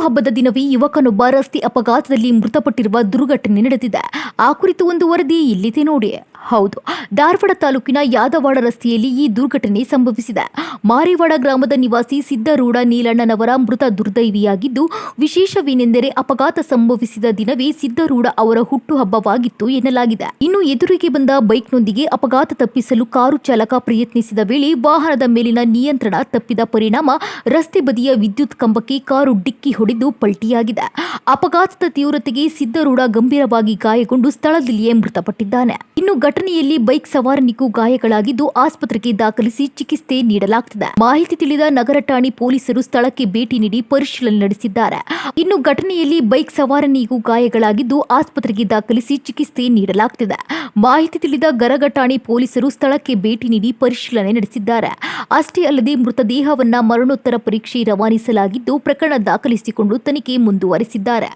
ಹುಟ್ಟುಹಬ್ಬದ ದಿನವೇ ಯುವಕನೊಬ್ಬ ರಸ್ತೆ ಅಪಘಾತದಲ್ಲಿ ಮೃತಪಟ್ಟಿರುವ ದುರ್ಘಟನೆ ನಡೆದಿದೆ. ಆ ಕುರಿತು ಒಂದು ವರದಿ ಇಲ್ಲಿದೆ ನೋಡಿ. ಹೌದು, ಧಾರವಾಡ ತಾಲೂಕಿನ ಯಾದವಾಡ ರಸ್ತೆಯಲ್ಲಿ ಈ ದುರ್ಘಟನೆ ಸಂಭವಿಸಿದೆ. ಮಾರಿವಾಡ ಗ್ರಾಮದ ನಿವಾಸಿ ಸಿದ್ದರೂಢ ನೀಲಣ್ಣನವರ ಮೃತ ದುರ್ದೈವಿಯಾಗಿದ್ದು, ವಿಶೇಷವೇನೆಂದರೆ ಅಪಘಾತ ಸಂಭವಿಸಿದ ದಿನವೇ ಸಿದ್ದರೂಢ ಅವರ ಹುಟ್ಟುಹಬ್ಬವಾಗಿತ್ತು ಎನ್ನಲಾಗಿದೆ. ಇನ್ನು ಎದುರಿಗೆ ಬಂದ ಬೈಕ್ನೊಂದಿಗೆ ಅಪಘಾತ ತಪ್ಪಿಸಲು ಕಾರು ಚಾಲಕ ಪ್ರಯತ್ನಿಸಿದ ವೇಳೆ ವಾಹನದ ಮೇಲಿನ ನಿಯಂತ್ರಣ ತಪ್ಪಿದ ಪರಿಣಾಮ ರಸ್ತೆ ಬದಿಯ ವಿದ್ಯುತ್ ಕಂಬಕ್ಕೆ ಕಾರು ಡಿಕ್ಕಿ ಹೊಡೆದು ಪಲ್ಟಿಯಾಗಿದೆ. ಅಪಘಾತದ ತೀವ್ರತೆಗೆ ಸಿದ್ದರೂಢ ಗಂಭೀರವಾಗಿ ಗಾಯಗೊಂಡು ಸ್ಥಳದಲ್ಲಿಯೇ ಮೃತಪಟ್ಟಿದ್ದಾನೆ. ಇನ್ನು ಘಟನೆಯಲ್ಲಿ ಬೈಕ್ ಸವಾರನಿಗೂ ಗಾಯಗಳಾಗಿದ್ದು ಆಸ್ಪತ್ರೆಗೆ ದಾಖಲಿಸಿ ಚಿಕಿತ್ಸೆ ನೀಡಲಾಗುತ್ತಿದೆ. ಮಾಹಿತಿ ತಿಳಿದ ನಗರ ಠಾಣೆ ಪೊಲೀಸರು ಸ್ಥಳಕ್ಕೆ ಭೇಟಿ ನೀಡಿ ಪರಿಶೀಲನೆ ನಡೆಸಿದ್ದಾರೆ. ಇನ್ನು ಘಟನೆಯಲ್ಲಿ ಬೈಕ್ ಸವಾರನಿಗೂ ಗಾಯಗಳಾಗಿದ್ದು ಆಸ್ಪತ್ರೆಗೆ ದಾಖಲಿಸಿ ಚಿಕಿತ್ಸೆ ನೀಡಲಾಗುತ್ತಿದೆ. ಮಾಹಿತಿ ತಿಳಿದ ಗರಗ ಠಾಣೆ ಪೊಲೀಸರು ಸ್ಥಳಕ್ಕೆ ಭೇಟಿ ನೀಡಿ ಪರಿಶೀಲನೆ ನಡೆಸಿದ್ದಾರೆ. ಅಷ್ಟೇ ಅಲ್ಲದೆ ಮೃತದೇಹವನ್ನ ಮರಣೋತ್ತರ ಪರೀಕ್ಷೆ ರವಾನಿಸಲಾಗಿದ್ದು ಪ್ರಕರಣ ದಾಖಲಿಸಿಕೊಂಡು ತನಿಖೆ ಮುಂದುವರೆಸಿದ್ದಾರೆ.